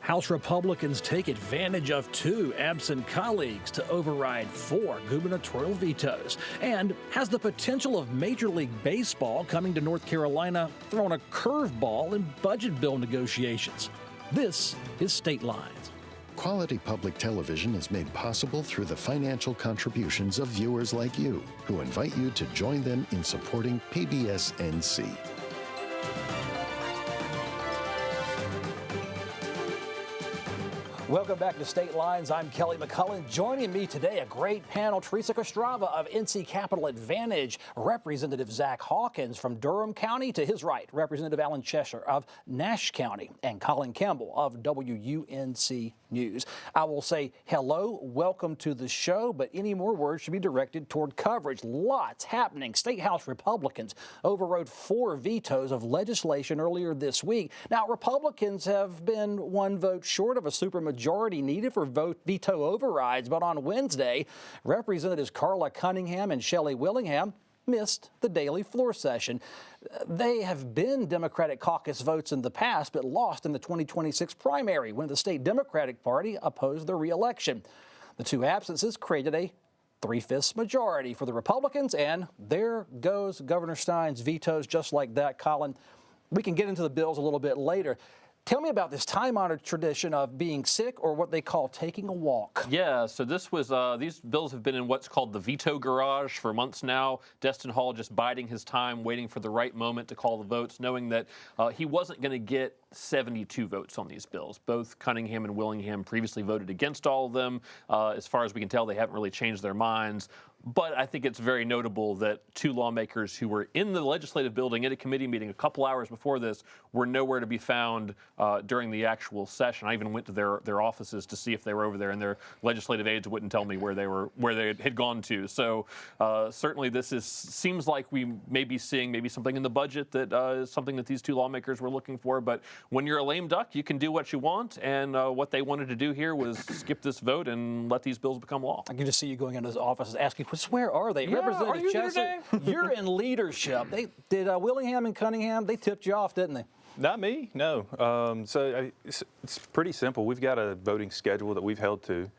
House Republicans take advantage of 2 absent colleagues to override 4 gubernatorial vetoes. And has the potential of Major League Baseball coming to North Carolina thrown a curveball in budget bill negotiations? This is State Lines. Quality public television is made possible through the financial contributions of viewers like you, who invite you to join them in supporting PBS-NC. Welcome back to State Lines. I'm Kelly McCullen. Joining me today, a great panel, Theresa Kostrzewa of NC Capital Advantage, Representative Zack Hawkins from Durham County to his right, Representative Alan Cheshire of Nash County, and Colin Campbell of WUNC News. I will say hello, welcome to the show, but any more words should be directed toward coverage. Lots happening. State House Republicans overrode 4 vetoes of legislation earlier this week. Now, Republicans have been 1 vote short of a supermajority needed for veto overrides, but on Wednesday, Representatives Carla Cunningham and Shelley Willingham missed the daily floor session. They have been Democratic caucus votes in the past, but lost in the 2026 primary when the state Democratic Party opposed their reelection. The 2 absences created a 3/5 majority for the Republicans, and there goes Governor Stein's vetoes just like that. Colin, we can get into the bills a little bit later. Tell me about this time-honored tradition of being sick, or what they call taking a walk. Yeah, so this was, these bills have been in what's called the veto garage for months now. Destin Hall just biding his time, waiting for the right moment to call the votes, knowing that he wasn't going to get 72 votes on these bills. Both Cunningham and Willingham previously voted against all of them. As far as we can tell, they haven't really changed their minds. But I think it's very notable that 2 lawmakers who were in the legislative building at a committee meeting a couple hours before this were nowhere to be found during the actual session. I even went to their offices to see if they were over there, and their legislative aides wouldn't tell me where they had gone to. So certainly this seems like we may be seeing maybe something in the budget that is something that these 2 lawmakers were looking for. But when you're a lame duck, you can do what you want, and what they wanted to do here was skip this vote and let these bills become law. I can just see you going into those offices asking, where are they? Yeah, Representative are you here Chester, you're in leadership. Did Willingham and Cunningham, they tipped you off, didn't they? Not me, no. It's pretty simple. We've got a voting schedule that we've held to.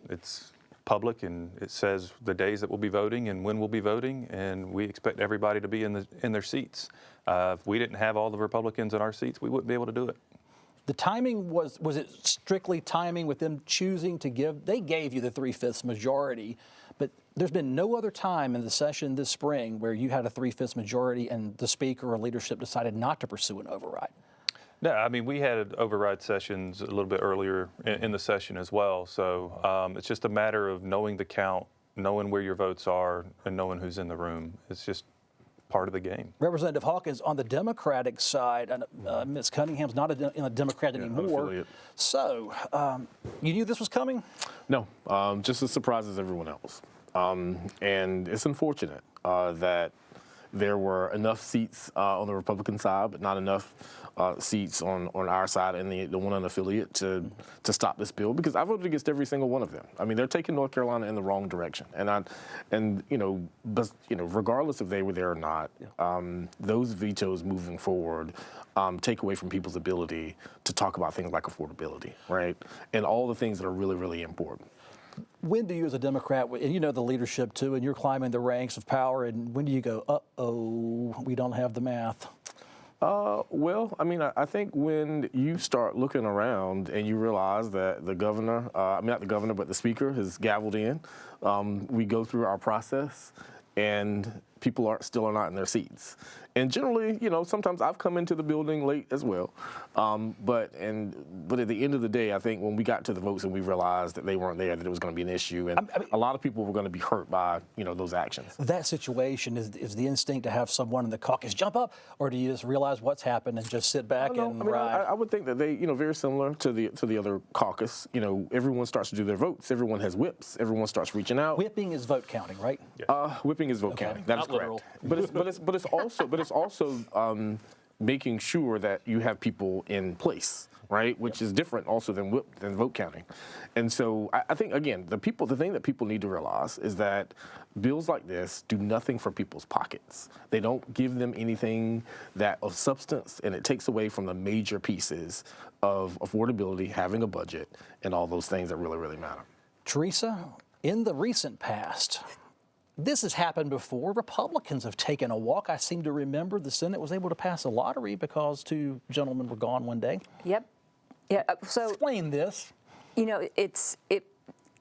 It's public, and it says the days that we'll be voting and when we'll be voting, and we expect everybody to be in their seats. If we didn't have all the Republicans in our seats, we wouldn't be able to do it. The timing was it strictly timing with them choosing to give? They gave you the 3/5 majority, but there's been no other time in the session this spring where you had a 3/5 majority and the speaker or leadership decided not to pursue an override. No, I mean, we had override sessions a little bit earlier in the session as well. So it's just a matter of knowing the count, knowing where your votes are, and knowing who's in the room. It's just part of the game. Representative Hawkins, on the Democratic side, and Ms. Cunningham's not a Democrat anymore. So, you knew this was coming? No, just as surprised as everyone else. And it's unfortunate that there were enough seats on the Republican side, but not enough seats on our side and the one unaffiliate to stop this bill, because I voted against every single one of them. I mean, they're taking North Carolina in the wrong direction, and regardless if they were there or not, those vetoes moving forward take away from people's ability to talk about things like affordability, right, and all the things that are really, really important. When do you, as a Democrat, and you know the leadership too, and you're climbing the ranks of power, and when do you go, uh-oh, we don't have the math? Well, I mean, I think when you start looking around and you realize that the governor, not the governor, but the speaker has gavelled in, we go through our process and people still are not in their seats. And generally, sometimes I've come into the building late as well. But at the end of the day, I think when we got to the votes and we realized that they weren't there, that it was going to be an issue, and a lot of people were going to be hurt by those actions. That situation is the instinct to have someone in the caucus jump up, or do you just realize what's happened and just sit back and ride? I would think that they, very similar to the other caucus. Everyone starts to do their votes. Everyone has whips. Everyone starts reaching out. Whipping is vote counting, right? Whipping is vote counting. That is correct. But it's also making sure that you have people in place, right? Which is different also than vote counting. And so I think, again, the thing that people need to realize is that bills like this do nothing for people's pockets. They don't give them anything of substance, and it takes away from the major pieces of affordability, having a budget, and all those things that really, really matter. Theresa, in the recent past, this has happened before. Republicans have taken a walk. I seem to remember the Senate was able to pass a lottery because 2 gentlemen were gone one day. Yep. Yeah. So explain this. You know,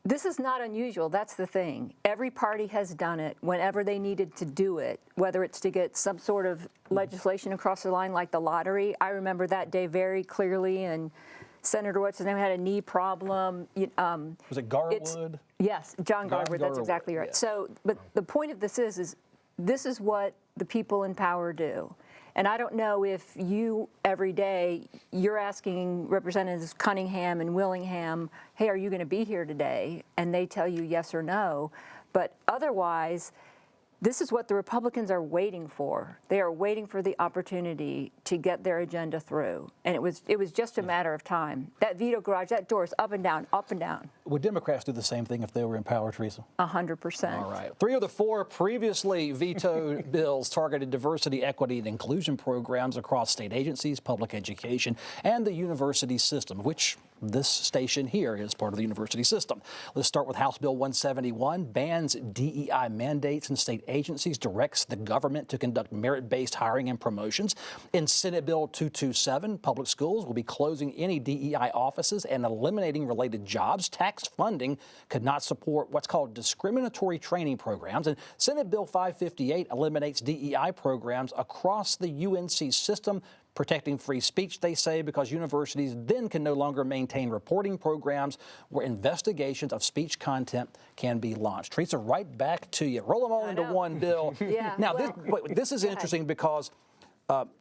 this is not unusual. That's the thing. Every party has done it whenever they needed to do it, whether it's to get some sort of legislation across the line like the lottery. I remember that day very clearly, and Senator what's his name had a knee problem. Was it Garwood? Yes, John Garwood. That's exactly right. Yeah. So, but the point of this is this is what the people in power do. And I don't know if you, every day, you're asking Representatives Cunningham and Willingham, hey, are you going to be here today? And they tell you yes or no. But otherwise, this is what the Republicans are waiting for. They are waiting for the opportunity to get their agenda through. And it was just a matter of time. That veto garage, that door is up and down, up and down. Would Democrats do the same thing if they were in power, Theresa? 100%. All right. 3 of the 4 previously vetoed bills targeted diversity, equity, and inclusion programs across state agencies, public education, and the university system, which this station here is part of the university system. Let's start with House Bill 171, bans DEI mandates in state agencies, directs the government to conduct merit-based hiring and promotions. In Senate Bill 227, public schools will be closing any DEI offices and eliminating related jobs. Tax funding could not support what's called discriminatory training programs. And Senate Bill 558 eliminates DEI programs across the UNC system, protecting free speech, they say, because universities then can no longer maintain reporting programs where investigations of speech content can be launched. Theresa, right back to you. Roll them all into one bill. Yeah, now, this is interesting because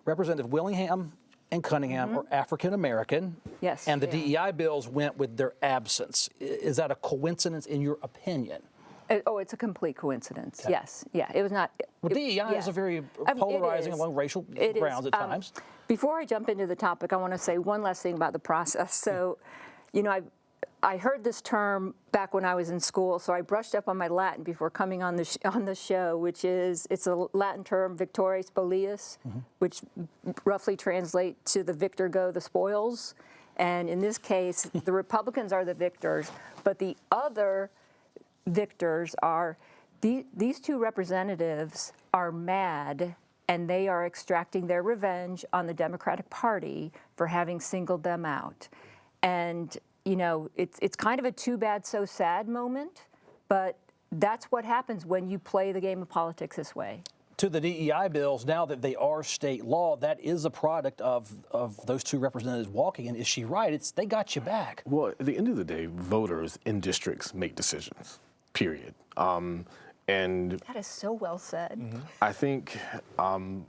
Representative Willingham and Cunningham are African American. Yes. And the DEI bills went with their absence. Is that a coincidence in your opinion? It's a complete coincidence. Okay. Yes. Yeah. It was not. Well, DEI is a very polarizing along racial grounds at times. Before I jump into the topic, I want to say one last thing about the process. So, you know, I heard this term back when I was in school, so I brushed up on my Latin before coming on the show, which is, it's a Latin term, victore spolius, which roughly translates to the victor go the spoils. And in this case, the Republicans are the victors, but the other victors are, these 2 representatives are mad, and they are extracting their revenge on the Democratic Party for having singled them out. And, you know, it's kind of a too bad, so sad moment, but that's what happens when you play the game of politics this way. To the DEI bills, now that they are state law, that is a product of those 2 representatives walking. And is she right? They got you back. Well, at the end of the day, voters in districts make decisions, period. And that is so well said. I think,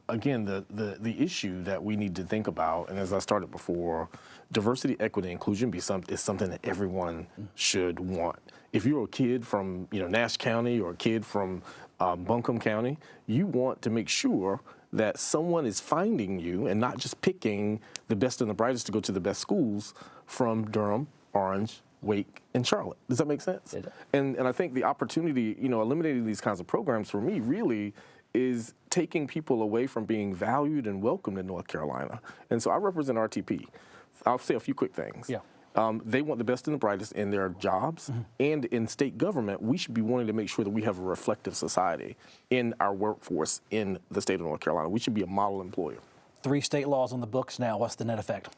again, the issue that we need to think about, and as I started before, diversity, equity, inclusion is something that everyone should want. If you're a kid from Nash County or a kid from Buncombe County, you want to make sure that someone is finding you and not just picking the best and the brightest to go to the best schools from Durham, Orange, Wake, and Charlotte. Does that make sense? And I think the opportunity, eliminating these kinds of programs for me really is taking people away from being valued and welcomed in North Carolina. And so I represent RTP. I'll say a few quick things. Yeah. They want the best and the brightest in their jobs, and in state government, we should be wanting to make sure that we have a reflective society in our workforce in the state of North Carolina. We should be a model employer. 3 state laws on the books now. What's the net effect?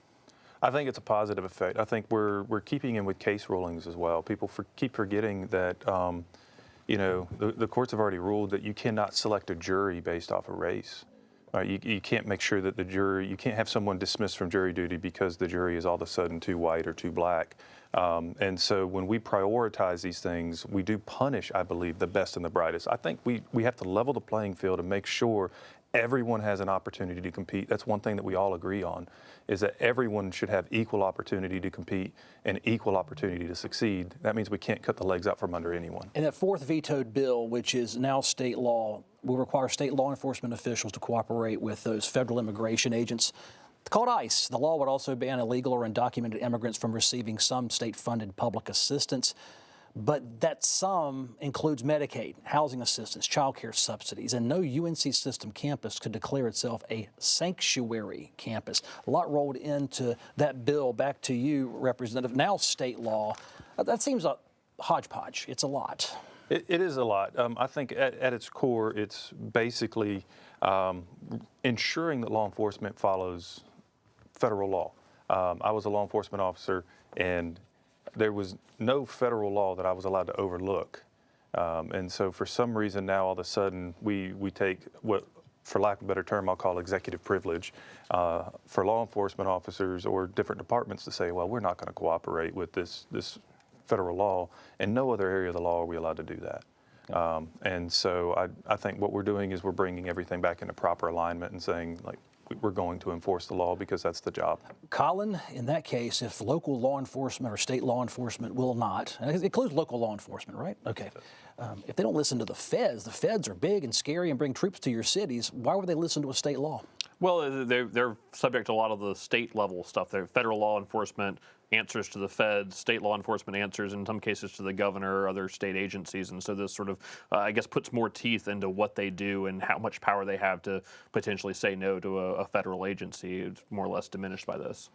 I think it's a positive effect. I think we're keeping in with case rulings as well. People keep forgetting that, the courts have already ruled that you cannot select a jury based off of race. Right? You can't make sure that you can't have someone dismissed from jury duty because the jury is all of a sudden too white or too black. And so when we prioritize these things, we do punish, I believe, the best and the brightest. I think we have to level the playing field and make sure everyone has an opportunity to compete. That's one thing that we all agree on, is that everyone should have equal opportunity to compete and equal opportunity to succeed. That means we can't cut the legs out from under anyone. And that 4th vetoed bill, which is now state law, will require state law enforcement officials to cooperate with those federal immigration agents. Called ICE. The law would also ban illegal or undocumented immigrants from receiving some state-funded public assistance, but that some includes Medicaid, housing assistance, child care subsidies, and no UNC system campus could declare itself a sanctuary campus. A lot rolled into that bill. Back to you, Representative. Now state law. That seems a hodgepodge. It's a lot. It is a lot. I think at its core, it's basically ensuring that law enforcement follows federal law. I was a law enforcement officer, and there was no federal law that I was allowed to overlook. And so for some reason now, all of a sudden, we take what, for lack of a better term, I'll call executive privilege for law enforcement officers or different departments to say, well, we're not going to cooperate with this federal law. In no other area of the law are we allowed to do that. And so I think what we're doing is we're bringing everything back into proper alignment and saying, like, we're going to enforce the law because that's the job. Colin, in that case, if local law enforcement or state law enforcement will not, and it includes local law enforcement, right? Okay. If they don't listen to the feds are big and scary and bring troops to your cities, why would they listen to a state law? Well, they're subject to a lot of the state level stuff. Their federal law enforcement answers to the feds, state law enforcement answers in some cases to the governor or other state agencies. And so this sort of, I guess, puts more teeth into what they do and how much power they have to potentially say no to a federal agency. It's more or less diminished by this.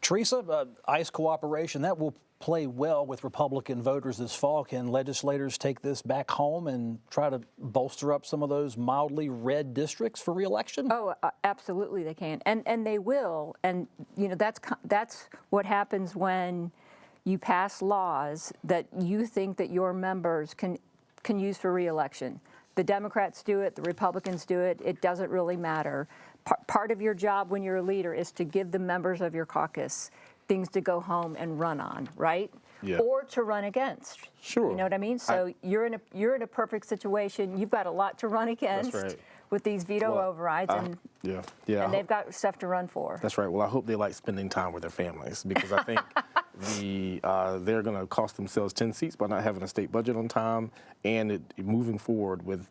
Theresa, ICE cooperation, that will play well with Republican voters this fall. Can legislators take this back home and try to bolster up some of those mildly red districts for re-election? Oh, absolutely they can, and they will. And you know that's what happens when you pass laws that you think that your members can use for re-election. The Democrats do it, the Republicans do it. It doesn't really matter. Part of your job when you're a leader is to give the members of your caucus things to go home and run on, right? Yeah. Or to run against. Sure. You know what I mean? So you're in a perfect situation. You've got a lot to run against with these veto overrides, and they've got stuff to run for. That's right. Well, I hope they like spending time with their families, because I think they're going to cost themselves 10 seats by not having a state budget on time and moving forward with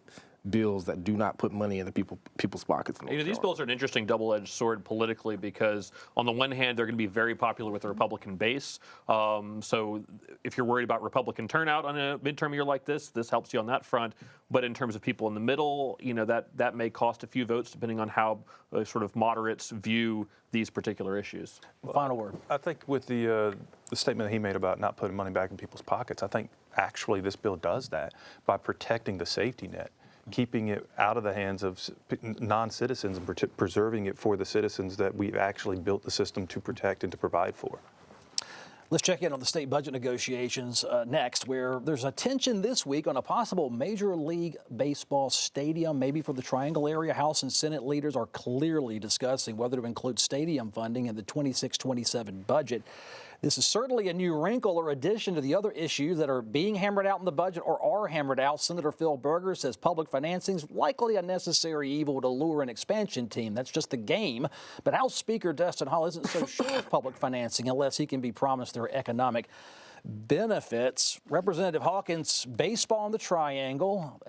bills that do not put money in the people's pockets. You know, these bills are an interesting double-edged sword politically, because on the one hand, they're going to be very popular with the Republican base. So if you're worried about Republican turnout on a midterm year like this helps you on that front. But in terms of people in the middle, you know, that may cost a few votes depending on how sort of moderates view these particular issues. Final word. I think with the statement that he made about not putting money back in people's pockets, I think actually this bill does that by protecting the safety net, keeping it out of the hands of non-citizens and preserving it for the citizens that we've actually built the system to protect and to provide for. Let's check in on the state budget negotiations next, where there's a tension this week on a possible Major League Baseball stadium, maybe for the Triangle area. House and Senate leaders are clearly discussing whether to include stadium funding in the 26-27 budget. This is certainly a new wrinkle or addition to the other issues that are being hammered out in the budget or are hammered out. Senator Phil Berger says public financing is likely a necessary evil to lure an expansion team. That's just the game. But House Speaker Destin Hall isn't so sure of public financing unless he can be promised their economic benefits. Representative Hawkins, baseball in the Triangle.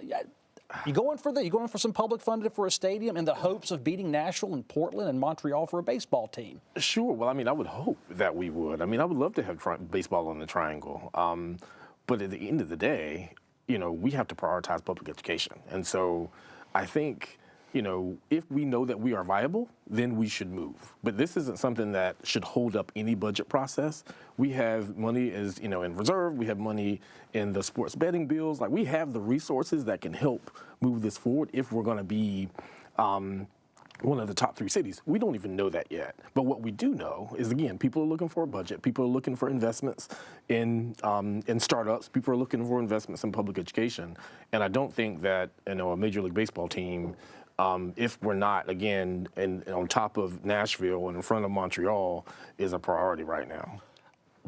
You going for some public funding for a stadium in the hopes of beating Nashville and Portland and Montreal for a baseball team? Sure. Well, I mean, I would hope that we would. I mean, I would love to have baseball on the Triangle. But at the end of the day, you know, we have to prioritize public education. And so I think, you know, if we know that we are viable, then we should move. But this isn't something that should hold up any budget process. We have money in reserve. We have money in the sports betting bills. Like, we have the resources that can help move this forward if we're going to be one of the top 3 cities. We don't even know that yet. But what we do know is, again, people are looking for a budget. People are looking for investments in startups. People are looking for investments in public education. And I don't think that, you know, a Major League Baseball team, if we're not, again, on top of Nashville and in front of Montreal, is a priority right now.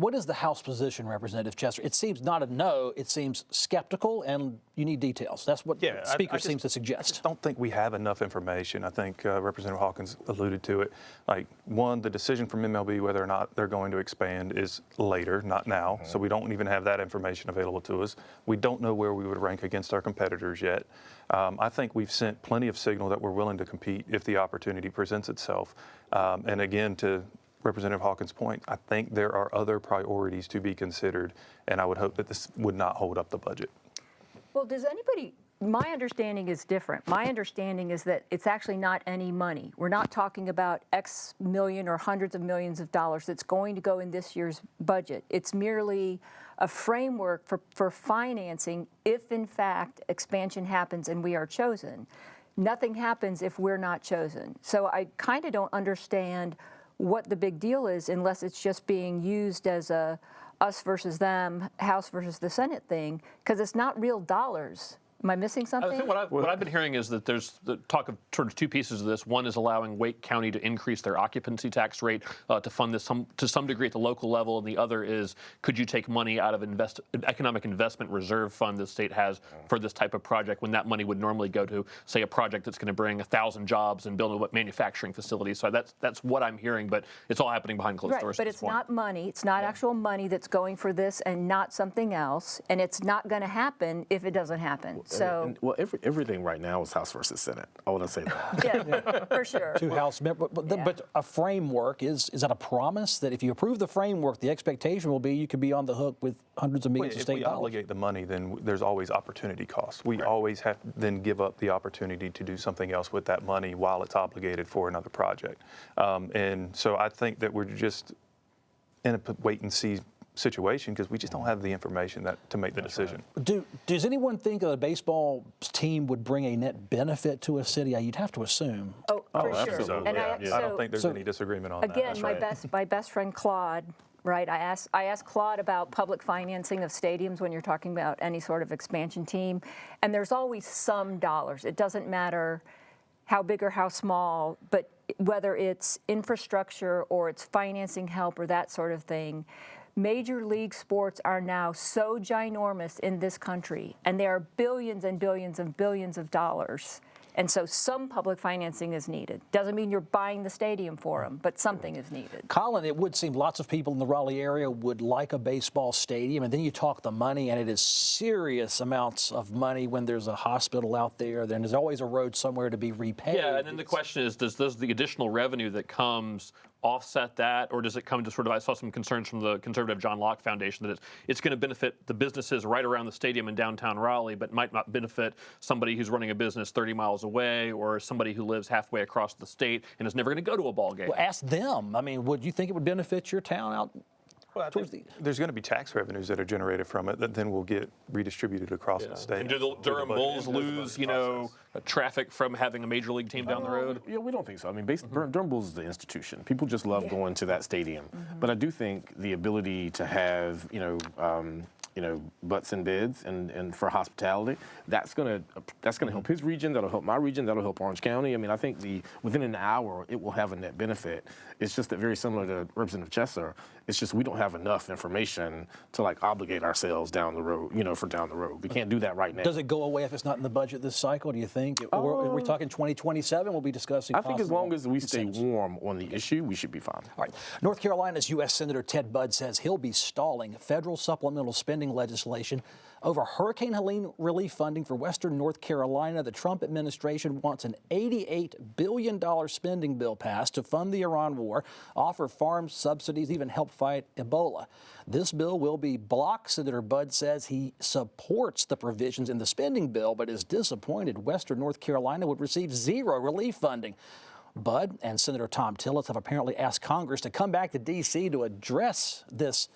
What is the House position, Representative Chester? It seems not a no. It seems skeptical, and you need details. That's what the Speaker seems to suggest. I just don't think we have enough information. I think Representative Hawkins alluded to it. Like, one, the decision from MLB whether or not they're going to expand is later, not now. So we don't even have that information available to us. We don't know where we would rank against our competitors yet. I think we've sent plenty of signal that we're willing to compete if the opportunity presents itself. And again, to Representative Hawkins' point, I think there are other priorities to be considered, and I would hope that this would not hold up the budget. Well, does anybody, my understanding is different. My understanding is that it's actually not any money. We're not talking about X million or hundreds of millions of dollars that's going to go in this year's budget. It's merely a framework for financing if, in fact, expansion happens and we are chosen. Nothing happens if we're not chosen. So I kind of don't understand what the big deal is unless it's just being used as a us versus them, House versus the Senate thing, because it's not real dollars. Am I missing something? I think what I've been hearing is that there's the talk of sort of two pieces of this. One is allowing Wake County to increase their occupancy tax rate to fund this to some degree at the local level, and the other is could you take money out of economic investment reserve fund the state has for this type of project when that money would normally go to, say, a project that's going to bring 1,000 jobs and build a manufacturing facility. So that's what I'm hearing, but it's all happening behind closed doors. But it's not money. It's not actual money that's going for this and not something else, and it's not going to happen if it doesn't happen. So, well, everything right now is House versus Senate. I want to say that. yeah, for sure. Two House members, but a framework is that a promise that if you approve the framework, the expectation will be you could be on the hook with hundreds of millions of state dollars. If we obligate the money, then there's always opportunity costs. We always have to then give up the opportunity to do something else with that money while it's obligated for another project. And so I think that we're just in a wait and see situation because we just don't have the information to make the decision. Does anyone think that a baseball team would bring a net benefit to a city? You'd have to assume. Oh, for sure. absolutely. And I don't think there's any disagreement on that. Again, That's my best friend Claude, right? I asked Claude about public financing of stadiums when you're talking about any sort of expansion team, and there's always some dollars. It doesn't matter how big or how small, but whether it's infrastructure or it's financing help or that sort of thing. Major league sports are now so ginormous in this country, and they are billions and billions and billions of dollars. And so some public financing is needed. Doesn't mean you're buying the stadium for them, but something is needed. Colin, it would seem lots of people in the Raleigh area would like a baseball stadium, and then you talk the money, and it is serious amounts of money when there's a hospital out there. Then there's always a road somewhere to be repaved. Yeah, and then the question is, does the additional revenue that comes offset that, or does it come to sort of, I saw some concerns from the conservative John Locke Foundation that it's going to benefit the businesses right around the stadium in downtown Raleigh, but might not benefit somebody who's running a business 30 miles away or somebody who lives halfway across the state and is never going to go to a ball game. Well, ask them. I mean, would you think it would benefit your town out? Well, I think there's going to be tax revenues that are generated from it that then will get redistributed across the state. And do the Durham Bulls lose, traffic from having a major league team down the road? Yeah, we don't think so. I mean, Durham Bulls is the institution. People just love going to that stadium. But I do think the ability to have, butts and bids and for hospitality, that's gonna help his region. That'll help my region. That'll help Orange County. I mean, I think within an hour it will have a net benefit. It's just that very similar to Representative Chester. It's just we don't have enough information to obligate ourselves down the road. For down the road, we can't do that right now. Does it go away if it's not in the budget this cycle? Do you think? Or are we talking 2027? We'll be discussing. I think as long as we stay warm on the issue, we should be fine. All right. North Carolina's U.S. Senator Ted Budd says he'll be stalling federal supplemental spending legislation over Hurricane Helene relief funding for Western North Carolina. The Trump administration wants an $88 billion spending bill passed to fund the Iran war, offer farm subsidies, even help fight Ebola. This bill will be blocked. Senator Budd says he supports the provisions in the spending bill, but is disappointed Western North Carolina would receive zero relief funding. Budd and Senator Tom Tillis have apparently asked Congress to come back to D.C. to address this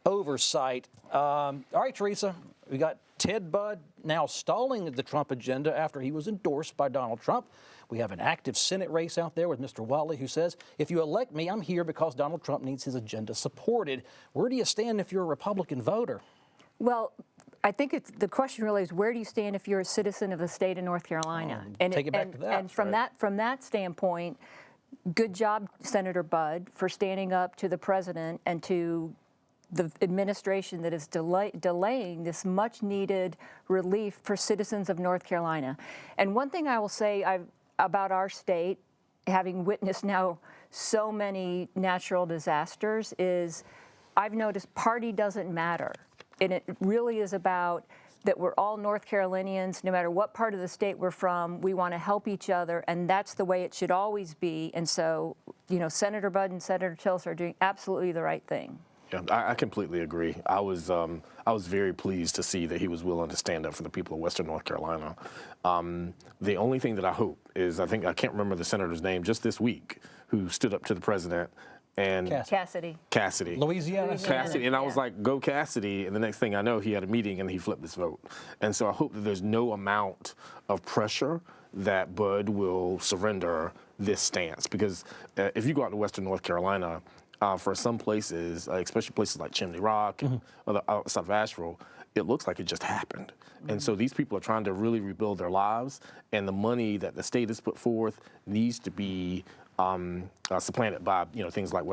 oversight. All right, Theresa, we got Ted Budd now stalling the Trump agenda after he was endorsed by Donald Trump. We have an active Senate race out there with Mr. Watley, who says, if you elect me, I'm here because Donald Trump needs his agenda supported. Where do you stand if you're a Republican voter? Well, I think the question really is, where do you stand if you're a citizen of the state of North Carolina? Take it back to that. And from that standpoint, good job, Senator Budd, for standing up to the president and to the administration that is delaying this much-needed relief for citizens of North Carolina. And one thing I will say about our state, having witnessed now so many natural disasters, is I've noticed party doesn't matter. And it really is about that we're all North Carolinians, no matter what part of the state we're from, we want to help each other, and that's the way it should always be. And so, Senator Budd and Senator Tillis are doing absolutely the right thing. Yeah, I completely agree. I was very pleased to see that he was willing to stand up for the people of Western North Carolina. The only thing that I hope is, I can't remember the senator's name just this week, who stood up to the president and Cassidy. Louisiana. Cassidy, and I was like, go Cassidy, and the next thing I know, he had a meeting and he flipped this vote. And so I hope that there's no amount of pressure that Bud will surrender this stance, because if you go out to Western North Carolina, for some places, especially places like Chimney Rock or the outside of Asheville, it looks like it just happened. And so these people are trying to really rebuild their lives, and the money that the state has put forth needs to be supplanted by things like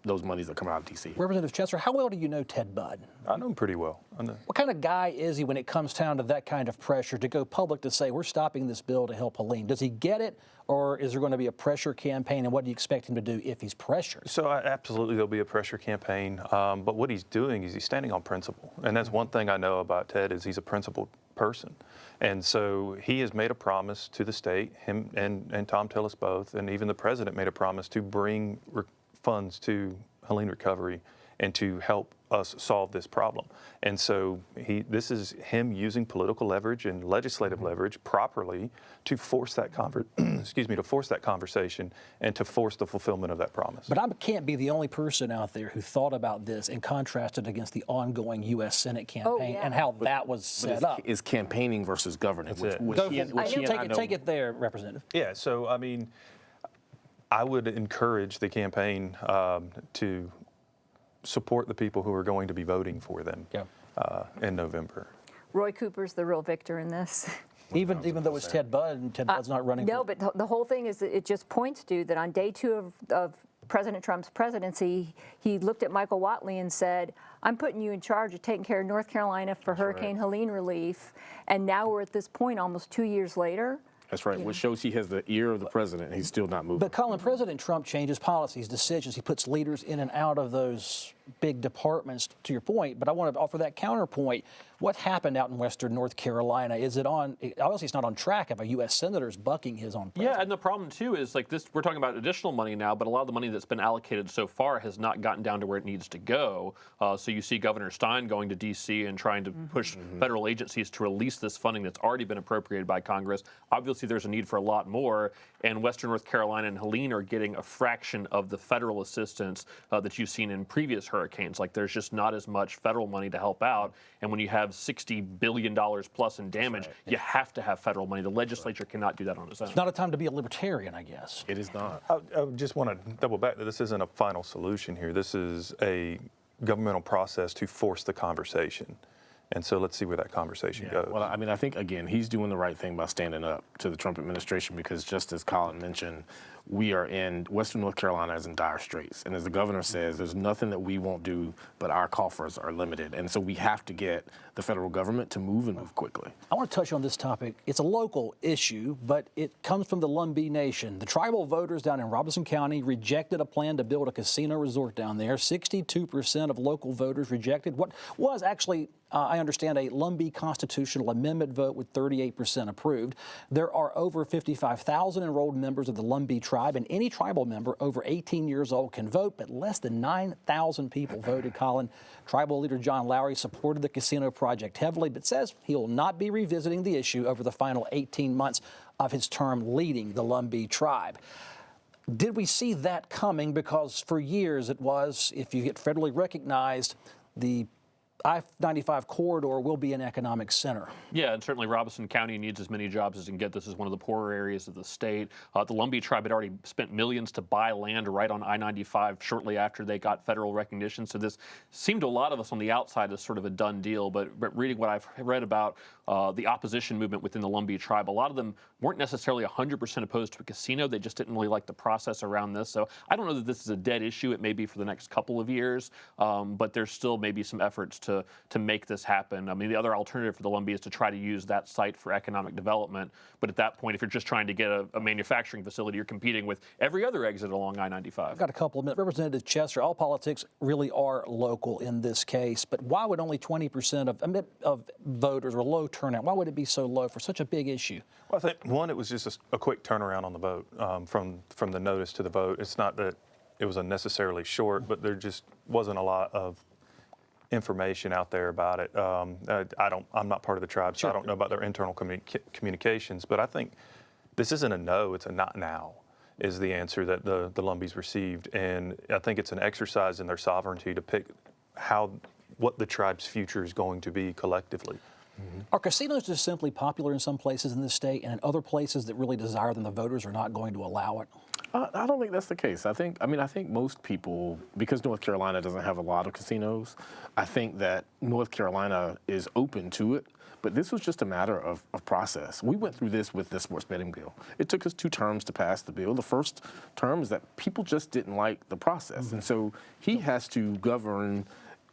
those monies that come out of D.C. Representative Chester, how well do you know Ted Budd? I know him pretty well. What kind of guy is he when it comes down to that kind of pressure to go public to say we're stopping this bill to help Helene? Does he get it, or is there going to be a pressure campaign, and what do you expect him to do if he's pressured? So absolutely there'll be a pressure campaign, but what he's doing is he's standing on principle, and that's one thing I know about Ted is he's a principled person. And so he has made a promise to the state, him and Tom Tillis both, and even the president made a promise to bring funds to Helene Recovery and to help us solve this problem. And so this is him using political leverage and legislative leverage properly to force that conversation and to force the fulfillment of that promise. But I can't be the only person out there who thought about this and contrasted against the ongoing U.S. Senate campaign and how that was set up. Is campaigning versus governing. Take it there, Representative. Yeah, so I mean, I would encourage the campaign to support the people who are going to be voting for them in November. Roy Cooper's the real victor in this. Even though it's Ted Budd, and Ted Budd's not running. No, but the whole thing is that it just points to that on day 2 of President Trump's presidency, he looked at Michael Whatley and said, I'm putting you in charge of taking care of North Carolina for Hurricane Helene relief. And now we're at this point almost 2 years later. That's right, which shows he has the ear of the president, and he's still not moving. But Colin, President Trump changes policies, decisions. He puts leaders in and out of those big departments, to your point. But I want to offer that counterpoint. What happened out in Western North Carolina? Is it on, obviously it's not on track if a U.S. senator is bucking his own president. Yeah, and the problem too is like this, we're talking about additional money now, but a lot of the money that's been allocated so far has not gotten down to where it needs to go. So you see Governor Stein going to D.C. and trying to push federal agencies to release this funding that's already been appropriated by Congress. Obviously there's a need for a lot more, and Western North Carolina and Helene are getting a fraction of the federal assistance that you've seen in previous hurricanes. Like there's just not as much federal money to help out, and when you have $60 billion plus in damage, you have to have federal money. The legislature cannot do that on its own. It's not a time to be a libertarian, I guess. It is not. I just want to double back that this isn't a final solution here. This is a governmental process to force the conversation. And so let's see where that conversation goes. Well, I mean, I think, again, he's doing the right thing by standing up to the Trump administration because just as Colin mentioned, Western North Carolina is in dire straits. And as the governor says, there's nothing that we won't do, but our coffers are limited. And so we have to get the federal government to move and move quickly. I want to touch on this topic. It's a local issue, but it comes from the Lumbee Nation. The tribal voters down in Robeson County rejected a plan to build a casino resort down there. 62% of local voters rejected what was actually, I understand, a Lumbee constitutional amendment vote with 38% approved. There are over 55,000 enrolled members of the Lumbee tribe, and any tribal member over 18 years old can vote, but less than 9,000 people voted, Colin. Tribal leader John Lowry supported the casino project heavily, but says he will not be revisiting the issue over the final 18 months of his term leading the Lumbee tribe. Did we see that coming? Because for years it was, if you get federally recognized, the I-95 corridor will be an economic center. Yeah, and certainly Robeson County needs as many jobs as it can get. This is one of the poorer areas of the state. The Lumbee tribe had already spent millions to buy land right on I-95 shortly after they got federal recognition. So this seemed to a lot of us on the outside as sort of a done deal. But reading what I've read about the opposition movement within the Lumbee tribe, a lot of them weren't necessarily 100% opposed to a casino. They just didn't really like the process around this. So I don't know that this is a dead issue. It may be for the next couple of years, but there's still maybe some efforts to make this happen. I mean, the other alternative for the Lumbee is to try to use that site for economic development. But at that point, if you're just trying to get a manufacturing facility, you're competing with every other exit along I-95. I've got a couple of minutes. Representative Chester, all politics really are local in this case, but why would only 20% of voters or low turnout, why would it be so low for such a big issue? Well, I think, one, it was just a quick turnaround on the vote from the notice to the vote. It's not that it was unnecessarily short, but there just wasn't a lot of information out there about it. I'm not part of the tribe, so Sure. I don't know about their internal communications, but I think this isn't a no, it's a not now is the answer that the Lumbees received. And I think it's an exercise in their sovereignty to pick what the tribe's future is going to be collectively. Are casinos just simply popular in some places in this state, and in other places that really desire them, the voters are not going to allow it? I don't think that's the case. I think most people, because North Carolina doesn't have a lot of casinos, I think that North Carolina is open to it. But this was just a matter of process. We went through this with the sports betting bill. It took us 2 terms to pass the bill. The first term is that people just didn't like the process. And so he has to govern,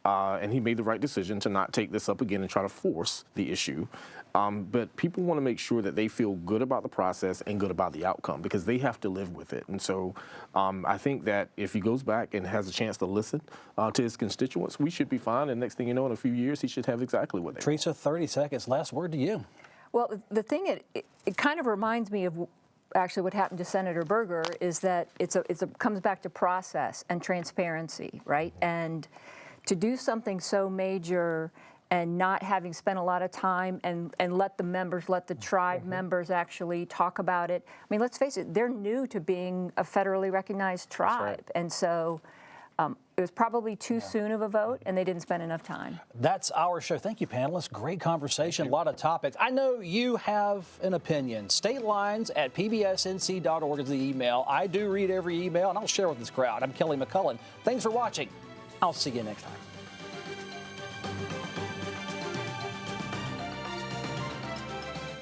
and he made the right decision to not take this up again and try to force the issue. But people want to make sure that they feel good about the process and good about the outcome because they have to live with it. And so I think that if he goes back and has a chance to listen to his constituents, we should be fine. And next thing you know, in a few years, he should have exactly what they want. Teresa, 30 seconds. Last word to you. Well, the thing, it kind of reminds me of actually what happened to Senator Berger is that it comes back to process and transparency, right? And to do something so major and not having spent a lot of time and let the tribe members actually talk about it. I mean, let's face it, they're new to being a federally recognized tribe. right. And so it was probably too soon of a vote, and they didn't spend enough time. That's our show. Thank you, panelists. Great conversation, a lot of topics. I know you have an opinion. statelines@pbsnc.org is the email. I do read every email, and I'll share with this crowd. I'm Kelly McCullen. Thanks for watching. I'll see you next time.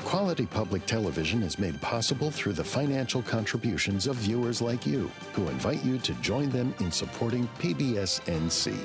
Quality public television is made possible through the financial contributions of viewers like you, who invite you to join them in supporting PBS NC.